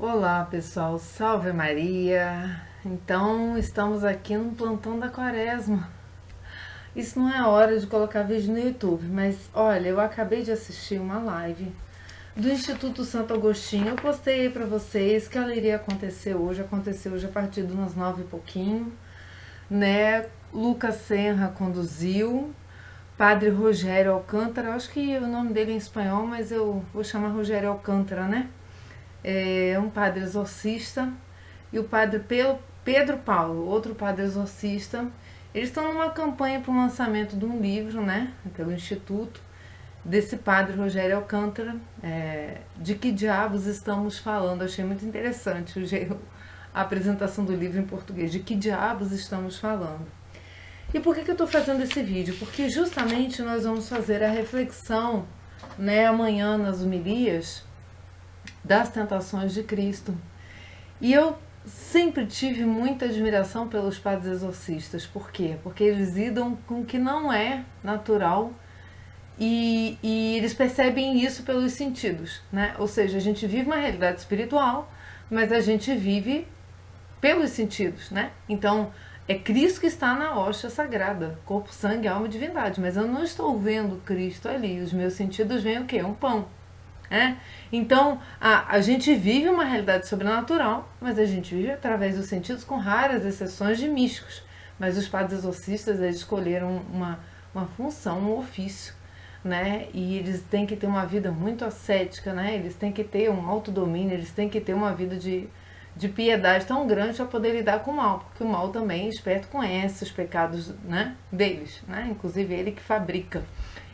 Olá pessoal, salve Maria! Então estamos aqui no plantão da Quaresma. Isso não é hora de colocar vídeo no YouTube, mas olha, eu acabei de assistir uma live do Instituto Santo Agostinho. Eu postei aí pra vocês que ela iria acontecer hoje. Aconteceu hoje a partir de umas 9 e pouquinho, né? Lucas Serra conduziu, Padre Rogério Alcântara, eu acho que o nome dele é em espanhol, mas eu vou chamar Rogério Alcântara, né? É um padre exorcista, e o padre Pedro Paulo, outro padre exorcista. Eles estão numa campanha para o lançamento de um livro, né, pelo Instituto, desse padre Rogério Alcântara. De que diabos estamos falando? Achei muito interessante a apresentação do livro em português. De que diabos estamos falando? E por que eu estou fazendo esse vídeo? Porque justamente nós vamos fazer a reflexão, né, amanhã nas homilias, das tentações de Cristo. E eu sempre tive muita admiração pelos padres exorcistas. Por quê? Porque eles lidam com o que não é natural e eles percebem isso pelos sentidos, né? Ou seja, a gente vive uma realidade espiritual, mas a gente vive pelos sentidos, né? Então, é Cristo que está na hóstia sagrada, corpo, sangue, alma e divindade, mas eu não estou vendo Cristo ali. Os meus sentidos veem o quê? Um pão. Então, a gente vive uma realidade sobrenatural, mas a gente vive através dos sentidos, com raras exceções de místicos. Mas os padres exorcistas, eles escolheram uma função, um ofício, né? E eles têm que ter uma vida muito ascética, né? Eles têm que ter um autodomínio, eles têm que ter uma vida de piedade tão grande para poder lidar com o mal, porque o mal também, esperto, conhece os pecados, né, deles, né? Inclusive ele que fabrica.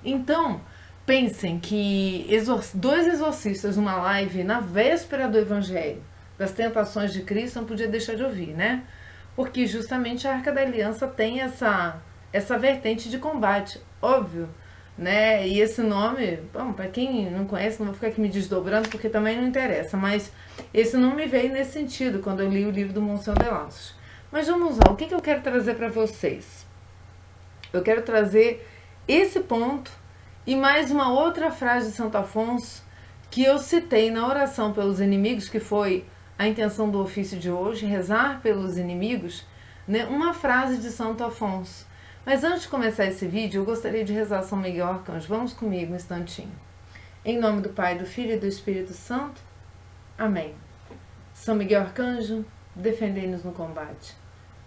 Então, pensem que dois exorcistas numa live na véspera do Evangelho, das tentações de Cristo, não podia deixar de ouvir, né? Porque justamente a Arca da Aliança tem essa vertente de combate, óbvio, né? E esse nome, bom, para quem não conhece, não vou ficar aqui me desdobrando porque também não interessa, mas esse nome veio nesse sentido quando eu li o livro do Monsenhor de Lanços. Mas vamos lá, o que eu quero trazer para vocês? Eu quero trazer esse ponto e mais uma outra frase de Santo Afonso que eu citei na oração pelos inimigos, que foi a intenção do ofício de hoje, rezar pelos inimigos, né? Uma frase de Santo Afonso. Mas antes de começar esse vídeo, eu gostaria de rezar São Miguel Arcanjo. Vamos comigo um instantinho. Em nome do Pai, do Filho e do Espírito Santo. Amém. São Miguel Arcanjo, defendei-nos no combate.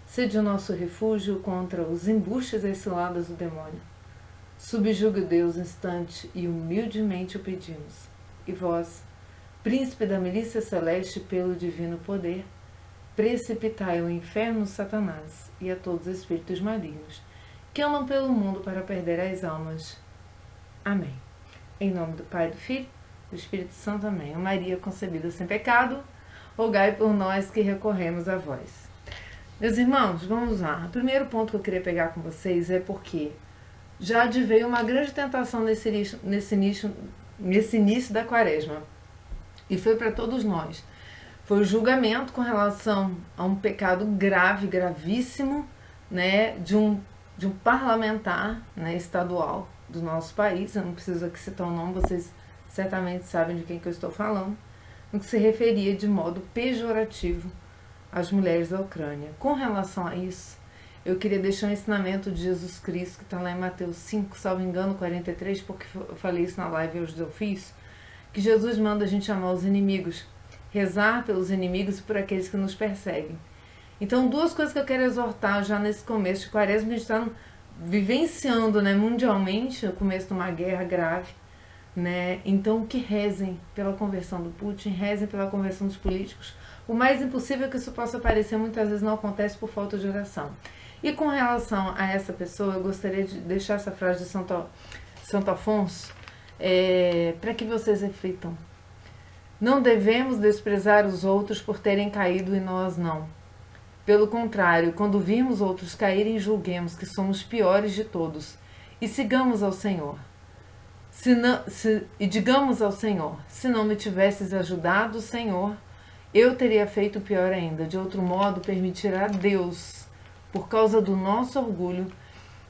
Sede o nosso refúgio contra os embustes e ciladas do demônio. Subjugue Deus instante e humildemente o pedimos. E vós, príncipe da milícia celeste, pelo divino poder, precipitai ao inferno Satanás e a todos os espíritos malignos que andam pelo mundo para perder as almas. Amém. Em nome do Pai, do Filho e do Espírito Santo. Amém. Maria concebida sem pecado, rogai por nós que recorremos a vós. Meus irmãos, vamos lá. O primeiro ponto que eu queria pegar com vocês é porque já adveio uma grande tentação nesse início da Quaresma. E foi para todos nós. Foi o julgamento com relação a um pecado grave, gravíssimo, né, de um parlamentar, né, estadual do nosso país. Eu não preciso aqui citar o nome, vocês certamente sabem de quem que eu estou falando, no que se referia de modo pejorativo às mulheres da Ucrânia. Com relação a isso, eu queria deixar um ensinamento de Jesus Cristo, que está lá em Mateus 5, salvo engano, 43, porque eu falei isso na live hoje do ofício, que Jesus manda a gente amar os inimigos, rezar pelos inimigos e por aqueles que nos perseguem. Então, duas coisas que eu quero exortar já nesse começo de Quaresma, que a gente está vivenciando, né, mundialmente, o começo de uma guerra grave, né? Então, que rezem pela conversão do Putin, rezem pela conversão dos políticos. O mais impossível é que isso possa parecer, muitas vezes não acontece por falta de oração. E com relação a essa pessoa, eu gostaria de deixar essa frase de Santo Afonso para que vocês reflitam. Não devemos desprezar os outros por terem caído e nós não. Pelo contrário, quando virmos outros caírem, julguemos que somos piores de todos e sigamos ao Senhor. E digamos ao Senhor, se não me tivesses ajudado, Senhor, eu teria feito pior ainda. De outro modo, permitirá Deus, por causa do nosso orgulho,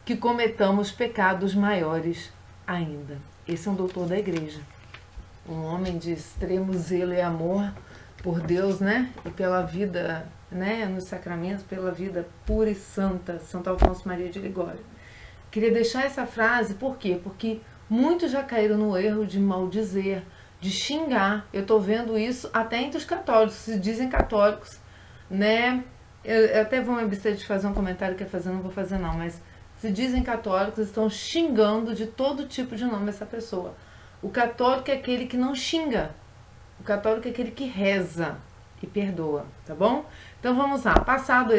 que cometamos pecados maiores ainda. Esse é um doutor da igreja, um homem de extremo zelo e amor por Deus, né? E pela vida, né? Nos sacramentos, pela vida pura e santa, Santo Alfonso Maria de Ligório. Queria deixar essa frase, por quê? Porque muitos já caíram no erro de maldizer, de xingar. Eu tô vendo isso até entre os católicos, se dizem católicos, né? Eu até vou me abster de fazer um comentário que não vou fazer não, mas se dizem católicos, estão xingando de todo tipo de nome essa pessoa. O católico é aquele que não xinga. O católico é aquele que reza e perdoa, tá bom? Então vamos lá. Passado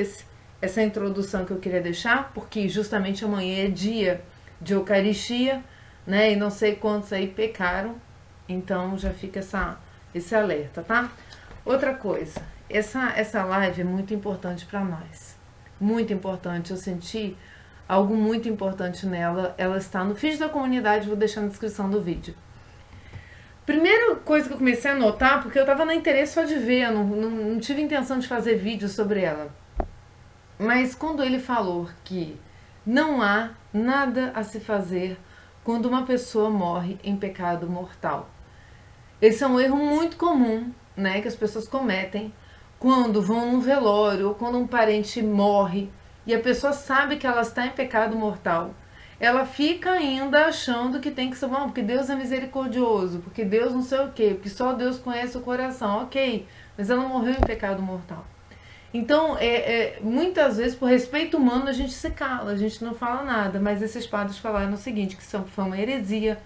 essa introdução que eu queria deixar, porque justamente amanhã é dia de Eucaristia, né? E não sei quantos aí pecaram, então já fica esse alerta, tá? Outra coisa, essa live é muito importante para nós. Muito importante, eu senti algo muito importante nela. Ela está no feed da comunidade, vou deixar na descrição do vídeo. Primeira coisa que eu comecei a notar, porque eu tava no interesse só de ver, eu não tive intenção de fazer vídeo sobre ela. Mas quando ele falou que não há nada a se fazer quando uma pessoa morre em pecado mortal. Esse é um erro muito comum, né, que as pessoas cometem quando vão num velório ou quando um parente morre e a pessoa sabe que ela está em pecado mortal. Ela fica ainda achando que tem que ser bom, porque Deus é misericordioso, porque Deus não sei o quê, porque só Deus conhece o coração. Ok, mas ela morreu em pecado mortal. Então, muitas vezes, por respeito humano, a gente se cala, a gente não fala nada, mas esses padres falaram o seguinte, que foi uma heresia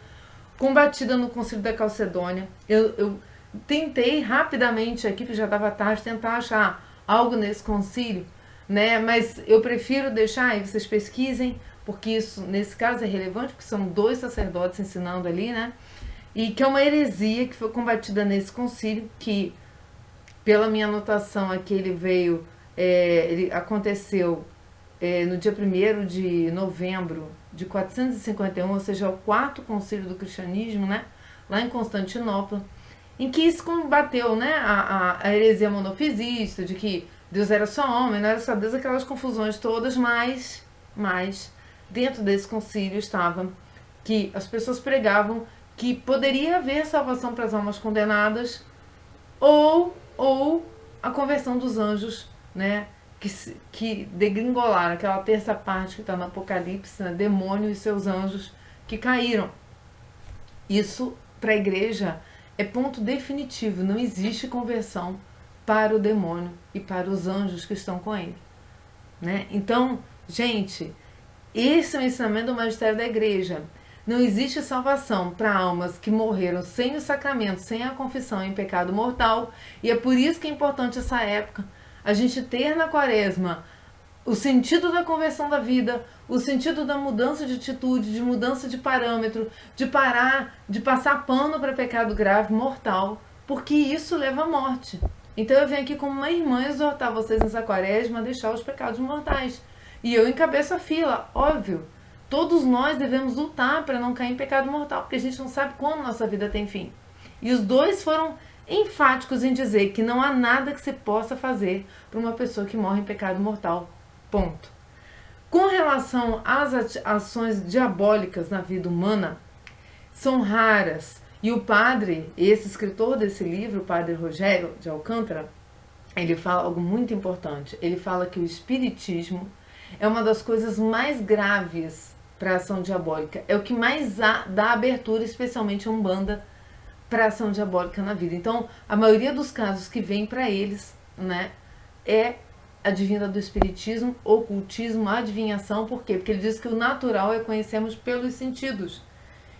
combatida no Concílio da Calcedônia. Eu tentei rapidamente aqui, porque já estava tarde, tentar achar algo nesse concílio, né? Mas eu prefiro deixar aí, vocês pesquisem, porque isso, nesse caso, é relevante, porque são 2 sacerdotes ensinando ali, né? E que é uma heresia que foi combatida nesse concílio, que, pela minha anotação aqui, ele aconteceu no dia 1º de novembro de 451, ou seja, o 4º concílio do cristianismo, né? Lá em Constantinopla, em que se combateu, né, a heresia monofisista, de que Deus era só homem, não era só Deus, aquelas confusões todas, mas dentro desse concílio estava que as pessoas pregavam que poderia haver salvação para as almas condenadas ou a conversão dos anjos, né, que degringolaram, aquela terça parte que está no Apocalipse, né, demônio e seus anjos que caíram. Isso, para a igreja, é ponto definitivo, não existe conversão para o demônio e para os anjos que estão com ele, né? Então, gente, esse é o ensinamento do magistério da igreja. Não existe salvação para almas que morreram sem o sacramento, sem a confissão em pecado mortal, e é por isso que é importante essa época, a gente ter na quaresma o sentido da conversão da vida, o sentido da mudança de atitude, de mudança de parâmetro, de parar de passar pano para pecado grave, mortal, porque isso leva à morte. Então eu venho aqui como uma irmã exortar vocês nessa quaresma a deixar os pecados mortais. E eu encabeço a fila, óbvio. Todos nós devemos lutar para não cair em pecado mortal, porque a gente não sabe quando nossa vida tem fim. E os 2 foram enfáticos em dizer que não há nada que se possa fazer para uma pessoa que morre em pecado mortal. Ponto. Com relação às ações diabólicas na vida humana, são raras. E o padre, esse escritor desse livro, o padre Rogério de Alcântara, ele fala algo muito importante. Ele fala que o espiritismo é uma das coisas mais graves para a ação diabólica. É o que mais dá abertura, especialmente a Umbanda, para a ação diabólica na vida. Então, a maioria dos casos que vem para eles, né, é advinda do espiritismo, ocultismo, adivinhação. Por quê? Porque ele diz que o natural é conhecermos pelos sentidos.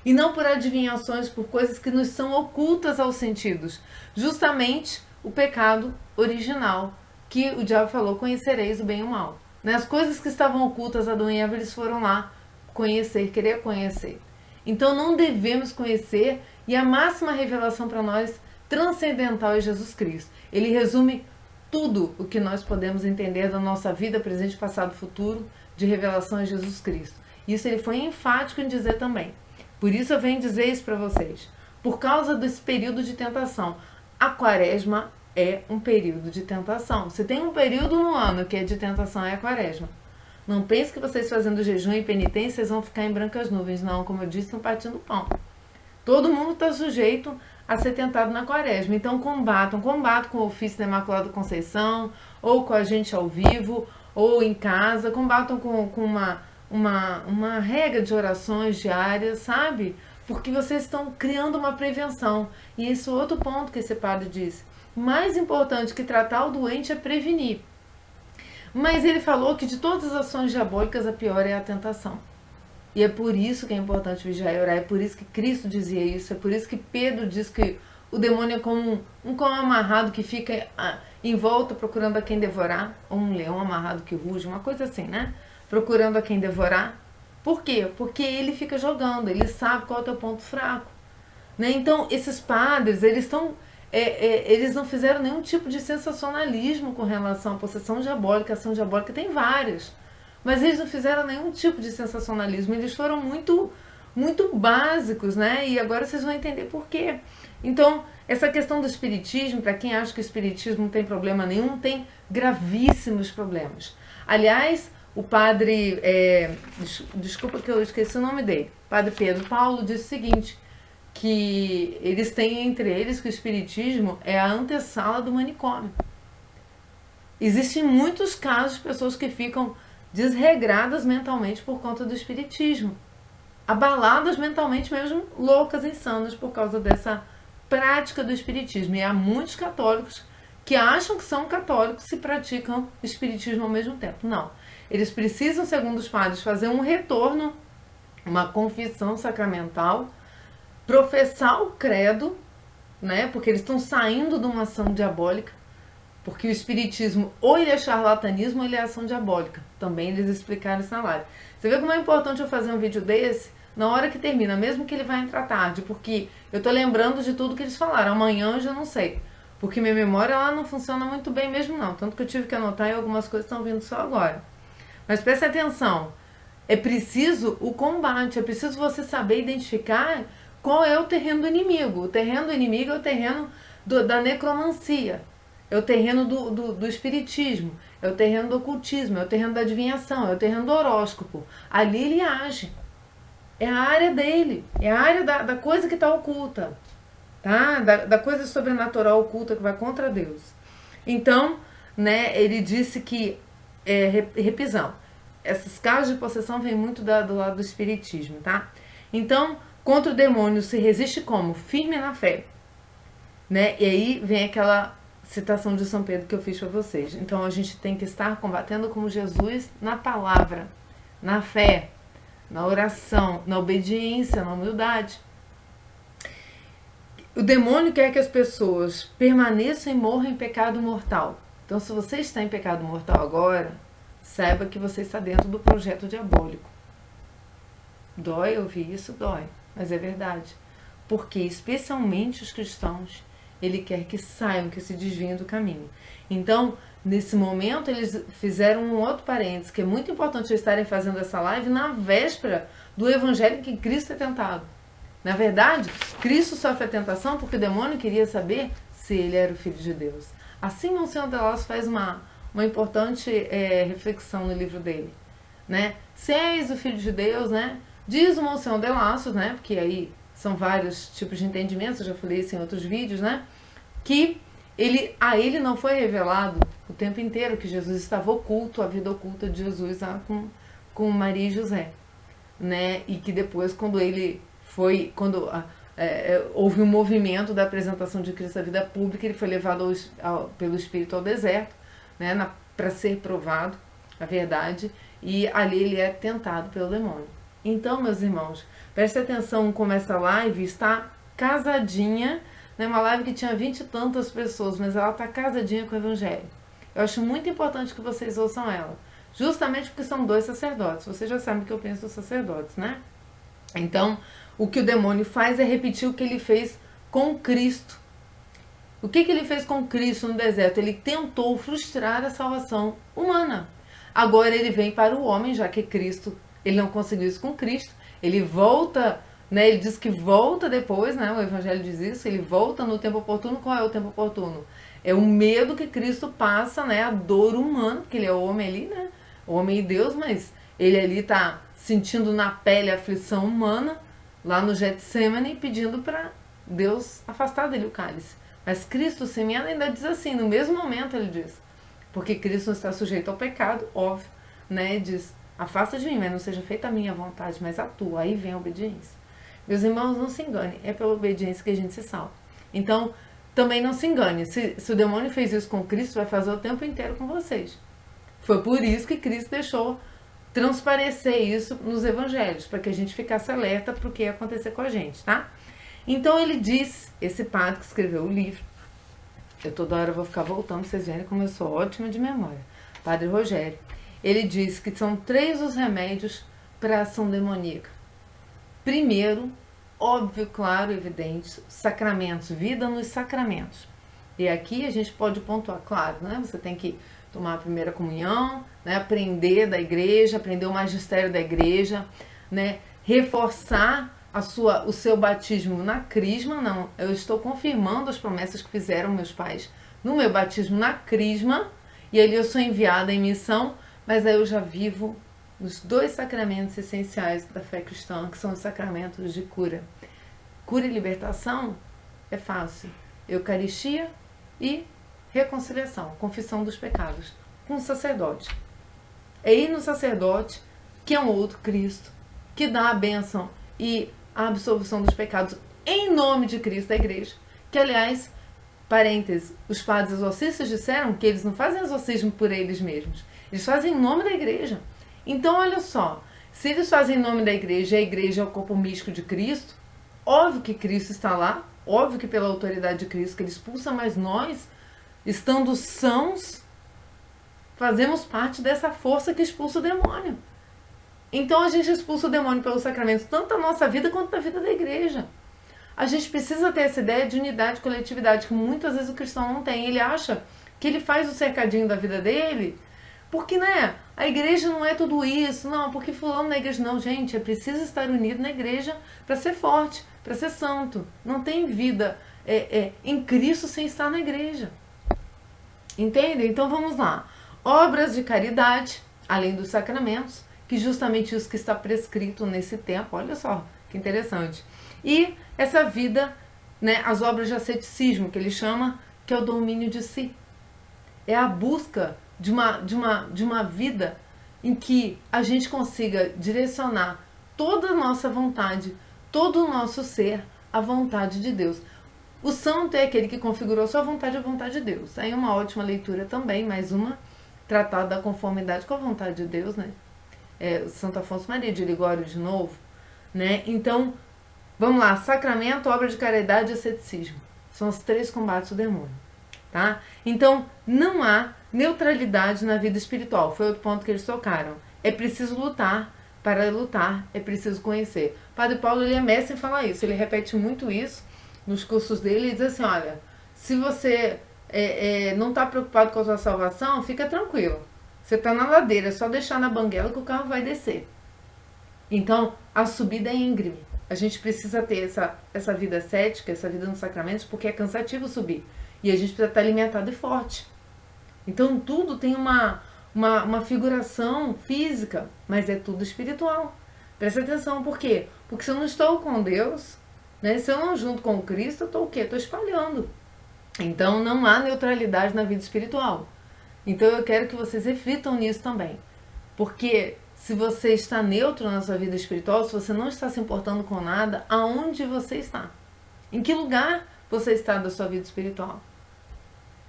E não por adivinhações, por coisas que nos são ocultas aos sentidos. Justamente o pecado original, que o diabo falou, conhecereis o bem e o mal. As coisas que estavam ocultas a Adão e Eva, eles foram lá conhecer, querer conhecer. Então não devemos conhecer, e a máxima revelação para nós, transcendental, é Jesus Cristo. Ele resume tudo o que nós podemos entender da nossa vida, presente, passado, futuro, de revelação em Jesus Cristo. Isso ele foi enfático em dizer também. Por isso eu venho dizer isso para vocês. Por causa desse período de tentação. A quaresma é um período de tentação. Se tem um período no ano que é de tentação, é a quaresma. Não pense que vocês fazendo jejum e penitência, vocês vão ficar em brancas nuvens. Não, como eu disse, estão partindo pão. Todo mundo está sujeito a ser tentado na quaresma. Então combatam com o ofício da Imaculada Conceição, ou com a gente ao vivo, ou em casa, combatam com uma regra de orações diárias, sabe? Porque vocês estão criando uma prevenção. E esse outro ponto que esse padre disse. Mais importante que tratar o doente é prevenir. Mas ele falou que de todas as ações diabólicas, a pior é a tentação. E é por isso que é importante vigiar e orar, é por isso que Cristo dizia isso, é por isso que Pedro diz que o demônio é como um cão amarrado que fica em volta procurando a quem devorar, ou um leão amarrado que ruge, uma coisa assim, né? Procurando a quem devorar. Por quê? Porque ele fica jogando, ele sabe qual é o teu ponto fraco. Né? Então, esses padres, eles não fizeram nenhum tipo de sensacionalismo com relação à possessão diabólica. A ação diabólica tem várias, mas eles não fizeram nenhum tipo de sensacionalismo. Eles foram muito básicos, né? E agora vocês vão entender por quê. Então, essa questão do espiritismo, para quem acha que o espiritismo não tem problema nenhum, tem gravíssimos problemas. Aliás, o padre, desculpa que eu esqueci o nome dele, padre Pedro Paulo, disse o seguinte, que eles têm entre eles que o espiritismo é a antessala do manicômio. Existem muitos casos de pessoas que ficam desregradas mentalmente por conta do espiritismo, abaladas mentalmente mesmo, loucas, insanas por causa dessa prática do espiritismo. E há muitos católicos que acham que são católicos e praticam espiritismo ao mesmo tempo. Não. Eles precisam, segundo os padres, fazer um retorno, uma confissão sacramental, professar o credo, né? Porque eles estão saindo de uma ação diabólica, porque o espiritismo ou ele é charlatanismo ou ele é ação diabólica. Também eles explicaram isso na live. Você vê como é importante eu fazer um vídeo desse na hora que termina, mesmo que ele vai entrar tarde, porque eu tô lembrando de tudo que eles falaram. Amanhã eu já não sei, porque minha memória ela não funciona muito bem mesmo não, tanto que eu tive que anotar e algumas coisas estão vindo só agora. Mas preste atenção, é preciso o combate, é preciso você saber identificar qual é o terreno do inimigo. O terreno do inimigo é o terreno da necromancia, é o terreno do espiritismo, é o terreno do ocultismo, é o terreno da adivinhação, é o terreno do horóscopo. Ali ele age. É a área dele, é a área da coisa que está oculta, tá? Da coisa sobrenatural oculta que vai contra Deus. Então, né, ele disse que, repisão, esses casos de possessão vêm muito do lado do espiritismo, tá? Então, contra o demônio se resiste como? Firme na fé, né? E aí vem aquela citação de São Pedro que eu fiz para vocês. Então, a gente tem que estar combatendo como Jesus na palavra, na fé, na oração, na obediência, na humildade. O demônio quer que as pessoas permaneçam e morram em pecado mortal. Então, se você está em pecado mortal agora, saiba que você está dentro do projeto diabólico. Dói ouvir isso? Dói, mas é verdade. Porque, especialmente os cristãos, ele quer que saiam, que se desviem do caminho. Então, nesse momento, eles fizeram um outro parênteses, que é muito importante eles estarem fazendo essa live na véspera do evangelho que Cristo é tentado. Na verdade, Cristo sofre a tentação porque o demônio queria saber se ele era o Filho de Deus. Assim, Monsenhor de Lasso faz uma importante reflexão no livro dele. Né? Se és o Filho de Deus, né? Diz o Monsenhor de Lasso, né? Porque aí são vários tipos de entendimentos, eu já falei isso em outros vídeos, né? Que a ele não foi revelado o tempo inteiro que Jesus estava oculto, a vida oculta de Jesus lá com Maria e José, né? E que depois, quando houve um movimento da apresentação de Cristo à vida pública, ele foi levado pelo Espírito ao deserto, né? Para ser provado a verdade, e ali ele é tentado pelo demônio. Então, meus irmãos, preste atenção como essa live está casadinha, né? Uma live que tinha 20 e tantas pessoas, mas ela está casadinha com o Evangelho. Eu acho muito importante que vocês ouçam ela, justamente porque são 2 sacerdotes. Vocês já sabem o que eu penso dos sacerdotes, né? Então, o que o demônio faz é repetir o que ele fez com Cristo. O que ele fez com Cristo no deserto? Ele tentou frustrar a salvação humana. Agora ele vem para o homem, já que Cristo, ele não conseguiu isso com Cristo. Ele volta, né? Ele diz que volta depois, né? O Evangelho diz isso, ele volta no tempo oportuno. Qual é o tempo oportuno? É o medo que Cristo passa, né? A dor humana, porque ele é o homem ali, né? O homem e Deus, mas ele ali está sentindo na pele a aflição humana, lá no Getsemane, pedindo para Deus afastar dele o cálice. Mas Cristo semeando ainda diz assim, no mesmo momento ele diz, porque Cristo não está sujeito ao pecado, óbvio, né? Diz, afasta de mim, mas não seja feita a minha vontade, mas a tua. Aí vem a obediência. Meus irmãos, não se enganem, é pela obediência que a gente se salva. Então, também não se engane, se o demônio fez isso com Cristo, vai fazer o tempo inteiro com vocês. Foi por isso que Cristo deixou transparecer isso nos evangelhos, para que a gente ficasse alerta para o que ia acontecer com a gente, tá? Então ele diz, esse padre que escreveu o livro, eu toda hora vou ficar voltando pra vocês verem como eu sou ótima de memória, Padre Rogério, ele diz que são 3 os remédios para a ação demoníaca. Primeiro, óbvio, claro, evidente, sacramentos, vida nos sacramentos. E aqui a gente pode pontuar, claro, né? Você tem que tomar a primeira comunhão, né? Aprender da igreja, aprender o magistério da igreja, né? Reforçar o seu batismo na crisma. Não, eu estou confirmando as promessas que fizeram meus pais no meu batismo na crisma, e ali eu sou enviada em missão, mas aí eu já vivo os 2 sacramentos essenciais da fé cristã, que são os sacramentos de cura. Cura e libertação é fácil. Eucaristia e reconciliação, confissão dos pecados, com o sacerdote. É ir no sacerdote, que é um outro Cristo, que dá a bênção e a absolvição dos pecados em nome de Cristo da igreja. Que, aliás, parênteses, os padres exorcistas disseram que eles não fazem exorcismo por eles mesmos, eles fazem em nome da igreja. Então, olha só, se eles fazem em nome da igreja e a igreja é o corpo místico de Cristo, óbvio que Cristo está lá, óbvio que pela autoridade de Cristo que ele expulsa, mas nós, estando sãos, fazemos parte dessa força que expulsa o demônio. Então a gente expulsa o demônio pelos sacramentos, tanto da nossa vida quanto da vida da igreja. A gente precisa ter essa ideia de unidade, coletividade, que muitas vezes o cristão não tem. Ele acha que ele faz o cercadinho da vida dele, porque, né, a igreja não é tudo isso, não, porque fulano na igreja. Não, gente, é preciso estar unido na igreja para ser forte, para ser santo. Não tem vida em Cristo sem estar na igreja. Entende? Então vamos lá. Obras de caridade, além dos sacramentos, que justamente isso que está prescrito nesse tempo. Olha só, que interessante. E essa vida, né, as obras de asceticismo, que ele chama, que é o domínio de si. É a busca de uma vida em que a gente consiga direcionar toda a nossa vontade, todo o nosso ser à vontade de Deus. O santo é aquele que configurou sua vontade à vontade de Deus. Aí uma ótima leitura também, mais uma, tratado da conformidade com a vontade de Deus, né? Santo Afonso Maria de Ligório de novo, né? Então, vamos lá, sacramento, obra de caridade e asceticismo. São os 3 combates do demônio, tá? Então, não há neutralidade na vida espiritual. Foi outro ponto que eles tocaram. É preciso lutar. Para lutar, é preciso conhecer. Padre Paulo, ele é mestre em falar isso. Ele repete muito isso nos cursos dele e diz assim, olha, se você não está preocupado com a sua salvação, fica tranquilo. Você está na ladeira, é só deixar na banguela que o carro vai descer. Então, a subida é íngreme. A gente precisa ter essa vida ascética, essa vida nos sacramentos, porque é cansativo subir. E a gente precisa estar alimentado e forte. Então, tudo tem uma figuração física, mas é tudo espiritual. Presta atenção, por quê? Porque se eu não estou com Deus, né, se eu não junto com Cristo, eu estou o quê? Estou espalhando. Então, não há neutralidade na vida espiritual. Então, eu quero que vocês reflitam nisso também. Porque se você está neutro na sua vida espiritual, se você não está se importando com nada, aonde você está? Em que lugar você está da sua vida espiritual?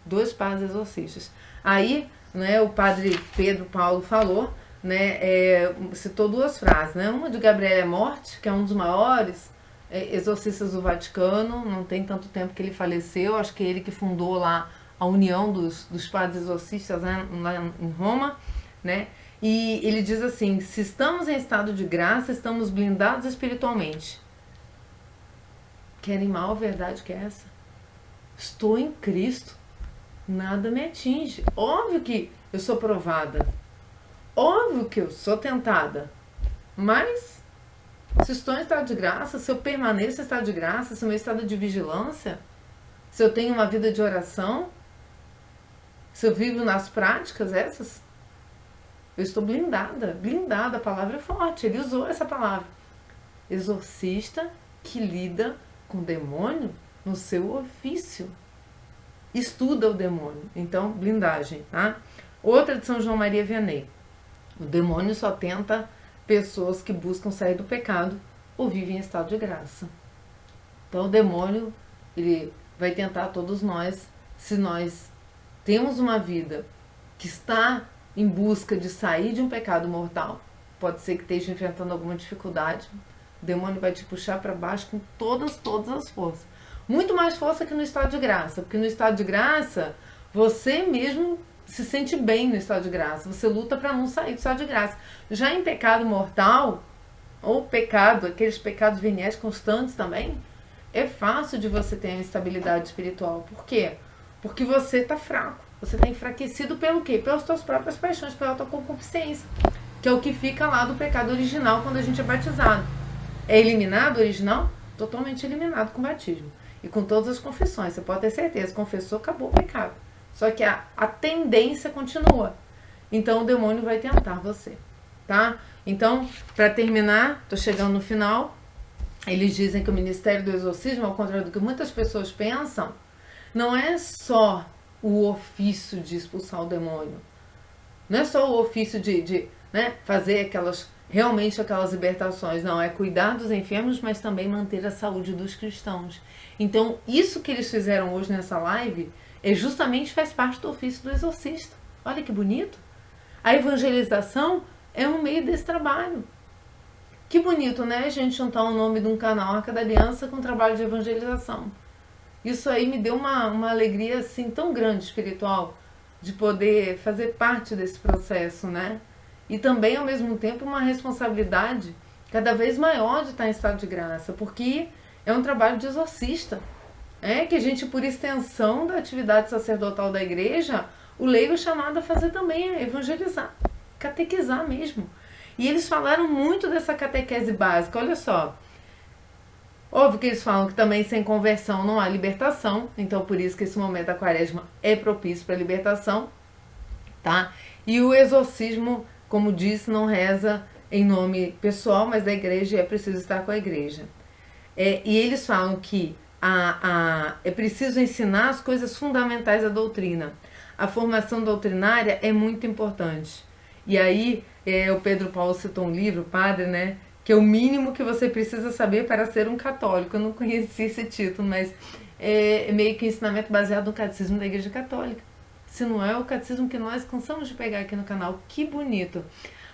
2 padres exorcistas. Aí, né, o padre Pedro Paulo falou, né, citou 2 frases, né? Uma de Gabriele Morte, que é um dos maiores exorcistas do Vaticano, não tem tanto tempo que ele faleceu, acho que é ele que fundou lá a União dos Padres Exorcistas, né, lá em Roma, né? E ele diz assim, se estamos em estado de graça, estamos blindados espiritualmente. Que animal verdade que é essa? Estou em Cristo, nada me atinge. Óbvio que eu sou provada, óbvio que eu sou tentada, mas se estou em estado de graça, se eu permaneço em estado de graça, se o meu estado de vigilância, se eu tenho uma vida de oração, se eu vivo nas práticas essas, eu estou blindada, a palavra é forte, ele usou essa palavra. exorcista que lida com o demônio no seu ofício. Estuda o demônio. Então, blindagem, tá? Outra de São João Maria Vianney. O demônio só tenta pessoas que buscam sair do pecado ou vivem em estado de graça. Então, o demônio, ele vai tentar todos nós, se nós temos uma vida que está em busca de sair de um pecado mortal, pode ser que esteja enfrentando alguma dificuldade, o demônio vai te puxar para baixo com todas as forças. Muito mais força que no estado de graça, porque no estado de graça, você mesmo se sente bem no estado de graça, você luta para não sair do estado de graça. Já em pecado mortal, ou pecado, aqueles pecados veniais constantes também, é fácil de você ter uma instabilidade espiritual. Por quê? Porque você está fraco, você está enfraquecido pelo quê? Pelas suas próprias paixões, pela tua concupiscência, que é o que fica lá do pecado original quando a gente é batizado. É eliminado o original? Totalmente eliminado com o batismo. E com todas as confissões, você pode ter certeza, confessou, acabou o pecado. Só que a tendência continua. Então o demônio vai tentar você, tá? Então, para terminar, tô chegando no final, eles dizem que o ministério do exorcismo, ao contrário do que muitas pessoas pensam, não é só o ofício de expulsar o demônio. Não é só o ofício de fazer realmente aquelas libertações. Não, é cuidar dos enfermos, mas também manter a saúde dos cristãos. Então, isso que eles fizeram hoje nessa live justamente faz parte do ofício do exorcista. Olha que bonito. A evangelização é um meio desse trabalho. Que bonito, né? A gente juntar o nome de um canal, Arca da Aliança, com o trabalho de evangelização. Isso aí me deu uma alegria assim tão grande espiritual de poder fazer parte desse processo, né? E também, ao mesmo tempo, uma responsabilidade cada vez maior de estar em estado de graça, porque é um trabalho de exorcista. Que a gente, por extensão da atividade sacerdotal da igreja, o leigo é chamado a fazer também, a evangelizar, catequizar mesmo. E eles falaram muito dessa catequese básica, olha só. Óbvio que eles falam que também sem conversão não há libertação, então por isso que esse momento da quaresma é propício para a libertação, tá? E o exorcismo, como disse, não reza em nome pessoal, mas da igreja, e é preciso estar com a igreja. E eles falam que é preciso ensinar as coisas fundamentais da doutrina. A formação doutrinária é muito importante. E aí, o Pedro Paulo citou um livro, padre, né? Que é o mínimo que você precisa saber para ser um católico. Eu não conhecia esse título, mas é meio que um ensinamento baseado no catecismo da Igreja Católica. Se não é o catecismo que nós cansamos de pegar aqui no canal. Que bonito!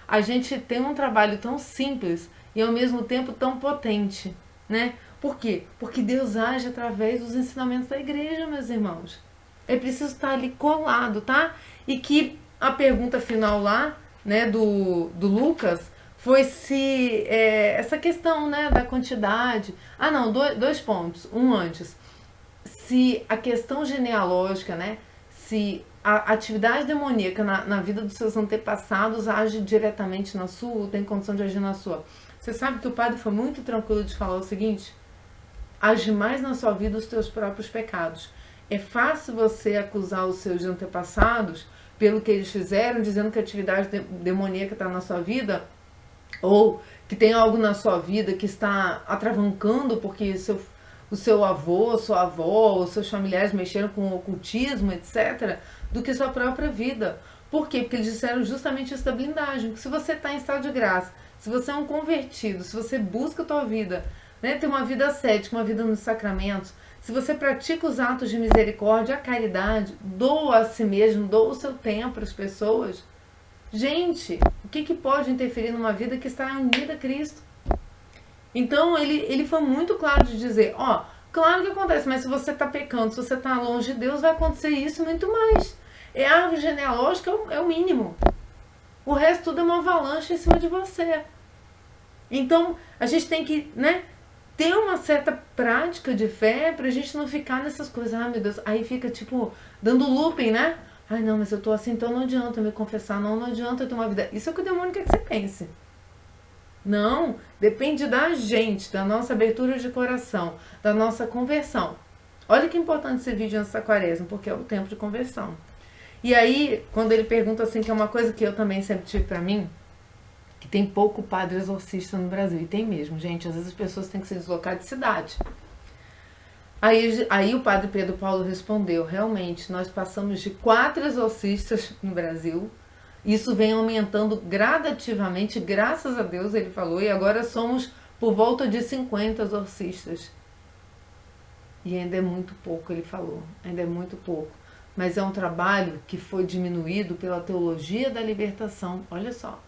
A gente tem um trabalho tão simples e ao mesmo tempo tão potente, né? Por quê? Porque Deus age através dos ensinamentos da igreja, meus irmãos. É preciso estar ali colado, tá? E que a pergunta final lá, né, do Lucas, foi se essa questão, né, da quantidade. Não, dois pontos. Um antes. Se a questão genealógica, né, se a atividade demoníaca na vida dos seus antepassados age diretamente na sua, ou tem condição de agir na sua. Você sabe que o padre foi muito tranquilo de falar o seguinte: age mais na sua vida os teus próprios pecados. É fácil você acusar os seus antepassados pelo que eles fizeram, dizendo que a atividade demoníaca está na sua vida, ou que tem algo na sua vida que está atravancando porque o seu avô, sua avó, os seus familiares mexeram com o ocultismo, etc., do que sua própria vida. Por quê? Porque eles disseram justamente isso da blindagem, que se você está em estado de graça, se você é um convertido, se você busca a tua vida, né, ter uma vida ascética, uma vida nos sacramentos, se você pratica os atos de misericórdia, a caridade, doa a si mesmo, doa o seu tempo para as pessoas, gente, o que pode interferir numa vida que está unida a Cristo? Então ele foi muito claro de dizer, claro que acontece, mas se você está pecando, se você está longe de Deus, vai acontecer isso e muito mais. A árvore genealógica é o mínimo. O resto tudo é uma avalanche em cima de você. Então, a gente tem que, né, ter uma certa prática de fé pra gente não ficar nessas coisas. Meu Deus, aí fica tipo, dando looping, né? Não, mas eu tô assim, então não adianta me confessar, não adianta eu ter uma vida. Isso é o que o demônio quer que você pense. Não, depende da gente, da nossa abertura de coração, da nossa conversão. Olha que importante esse vídeo nessa quaresma, porque é o tempo de conversão. E aí, quando ele pergunta assim, que é uma coisa que eu também sempre tive pra mim, que tem pouco padre exorcista no Brasil. E tem mesmo, gente. Às vezes as pessoas têm que se deslocar de cidade. Aí o padre Pedro Paulo respondeu, realmente, nós passamos de 4 exorcistas no Brasil, isso vem aumentando gradativamente, graças a Deus, ele falou, e agora somos por volta de 50 exorcistas. E ainda é muito pouco, ele falou, ainda é muito pouco. Mas é um trabalho que foi diminuído pela teologia da libertação, olha só,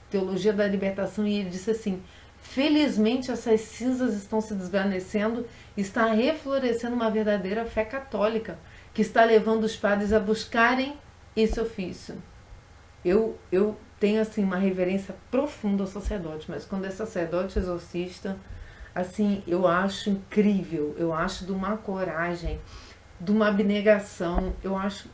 teologia da libertação, e ele disse assim, felizmente essas cinzas estão se desvanecendo, está reflorescendo uma verdadeira fé católica, que está levando os padres a buscarem esse ofício. Eu tenho assim uma reverência profunda ao sacerdote, mas quando é sacerdote exorcista, assim, eu acho incrível, eu acho de uma coragem, de uma abnegação, eu acho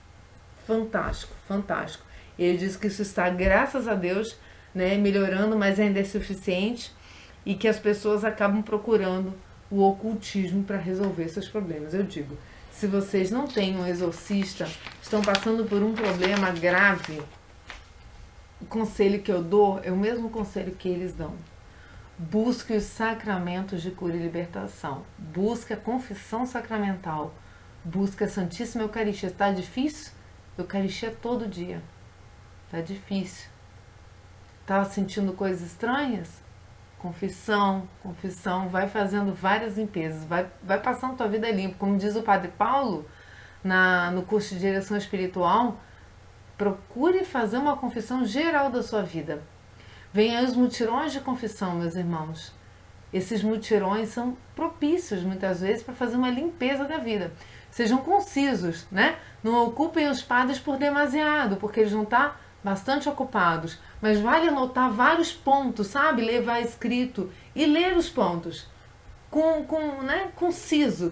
fantástico, fantástico. Ele diz que isso está, graças a Deus, né, melhorando, mas ainda é suficiente, e que as pessoas acabam procurando o ocultismo para resolver seus problemas. Eu digo, se vocês não têm um exorcista, estão passando por um problema grave, o conselho que eu dou é o mesmo conselho que eles dão. Busque os sacramentos de cura e libertação. Busque a confissão sacramental. Busque a Santíssima Eucaristia. Está difícil? Eucaristia todo dia. Está difícil. Está sentindo coisas estranhas? Confissão, vai fazendo várias limpezas, vai passando tua vida limpa. Como diz o Padre Paulo, no curso de direção espiritual, procure fazer uma confissão geral da sua vida. Vem aí os mutirões de confissão, meus irmãos. Esses mutirões são propícios, muitas vezes, para fazer uma limpeza da vida. Sejam concisos, né? Não ocupem os padres por demasiado, porque eles vão estar bastante ocupados, mas vale anotar vários pontos, sabe? Levar escrito e ler os pontos né? Conciso.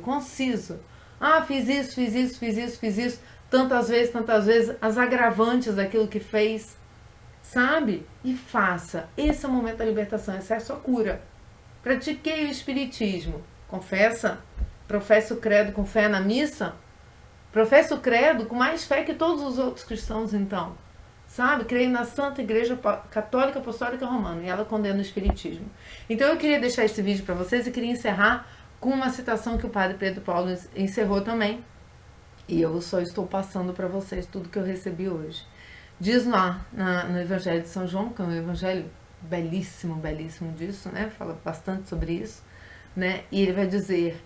Ah, fiz isso, tantas vezes, as agravantes daquilo que fez, sabe? E faça. Esse é o momento da libertação, essa é a sua cura. Pratiquei o espiritismo, professa o credo com fé na missa, professa o credo com mais fé que todos os outros cristãos, então. Sabe? Creio na Santa Igreja Católica Apostólica Romana, e ela condena o espiritismo. Então eu queria deixar esse vídeo para vocês e queria encerrar com uma citação que o padre Pedro Paulo encerrou também. E eu só estou passando para vocês tudo que eu recebi hoje. Diz lá no Evangelho de São João, que é um evangelho belíssimo disso, né? Fala bastante sobre isso, né? E ele vai dizer,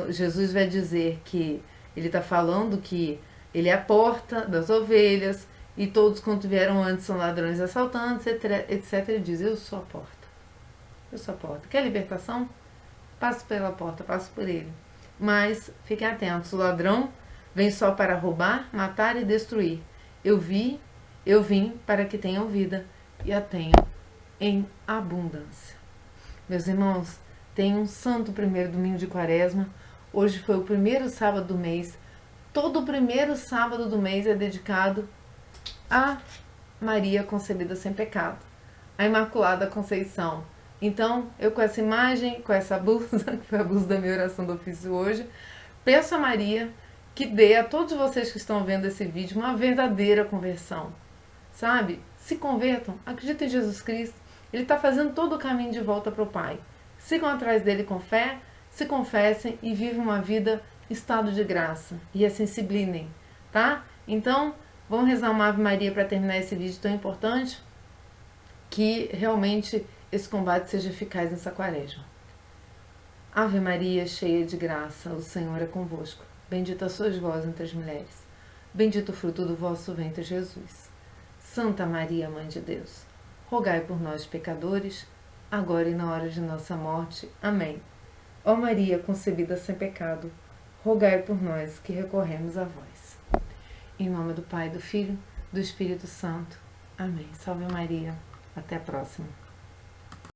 Jesus vai dizer que ele está falando que ele é a porta das ovelhas, e todos quanto vieram antes são ladrões e assaltantes, etc. Ele diz, eu sou a porta. Eu sou a porta. Quer libertação? Passe pela porta, passe por ele. Mas fiquem atentos, o ladrão vem só para roubar, matar e destruir. Eu vim para que tenham vida e a tenham em abundância. Meus irmãos, tenham um santo primeiro domingo de Quaresma. Hoje foi o primeiro sábado do mês. Todo o primeiro sábado do mês é dedicado a Maria concebida sem pecado, a Imaculada Conceição. Então, eu com essa imagem, com essa blusa, que foi a blusa da minha oração do ofício hoje, peço a Maria que dê a todos vocês que estão vendo esse vídeo uma verdadeira conversão, sabe? Se convertam, acreditem em Jesus Cristo, Ele está fazendo todo o caminho de volta para o Pai. Sigam atrás dele com fé, se confessem e vivam uma vida estado de graça e assim se blindem, tá? Então, vamos rezar uma Ave Maria para terminar esse vídeo tão importante, que realmente esse combate seja eficaz nessa quaresma. Ave Maria, cheia de graça, o Senhor é convosco. Bendita sois vós entre as mulheres. Bendito o fruto do vosso ventre, Jesus. Santa Maria, Mãe de Deus, rogai por nós, pecadores, agora e na hora de nossa morte. Amém. Ó Maria, concebida sem pecado, rogai por nós que recorremos a vós. Em nome do Pai, do Filho, do Espírito Santo. Amém. Salve Maria. Até a próxima.